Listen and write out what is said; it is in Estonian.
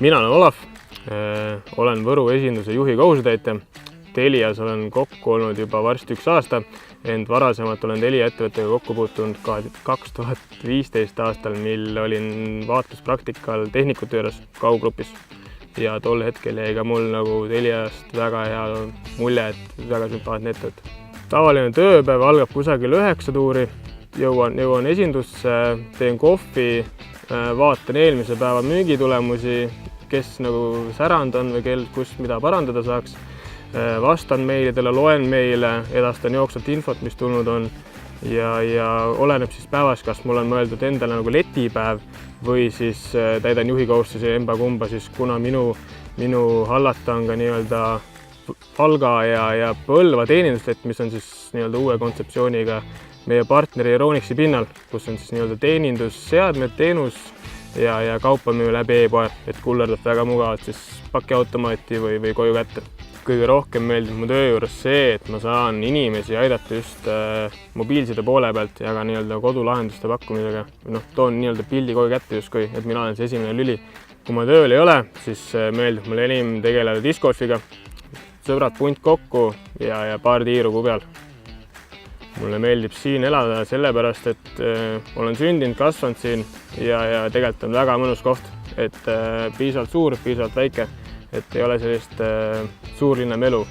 Mina olen Olav, olen Võru esinduse juhi kohusetäitja. Telias olen kokku olnud juba varsti 1 aasta, ent varasemalt olen Telia ettevõttega kokku puutunud 2015 aastal, mil olin vaatluspraktikal tehnikute juures kauggrupis. Ja tol hetkel jäi ka mul nagu Teliast väga hea mulje, et väga sümpaatne ettevõte. Tavaline tööpäev algab kusagil 9 tuuri, jõuan esindusse, teen kohvi, vaatan eelmise päeva müügitulemusi, kes nagu särand on või kus mida parandada saaks. Vastan meilidele, loen meile, edastan jooksvalt infot, mis tulnud on ja oleneb siis päevas, kas mul on mõeldud endale nagu letipäev või siis täidan juhi kohustusi emba-kumba, siis kuna minu hallata on ka nii-öelda Valga ja Põlva teeninduslett, mis on siis nii-öelda uue kontseptsiooniga meie partneri Euronixi pinnal, kus on siis nii-öelda teenindusseadmed, teenus ja kaupa müü läbi e-poe, et kullerdab väga mugavalt siis pakiautomaati või koju kätte. Kõige rohkem meeldib mu töö juures see, et ma saan inimesi aidata just mobiilside poole pealt ja ka nii-öelda kodulahenduste pakkumisega. Toon nii-öelda pildi koju kätte justkui, et mina olen see esimene lüli. Kui ma tööl ei ole, siis meeldib mulle enim tegeleda discgolfiga. Sõbrad punt kokku ja paar tiiru kuu peal. Mulle meeldib siin elada sellepärast, et olen sündinud, kasvanud siin ja tegelikult on väga mõnus koht, et piisavalt suur, piisavalt väike, et ei ole sellist suurlinna melu.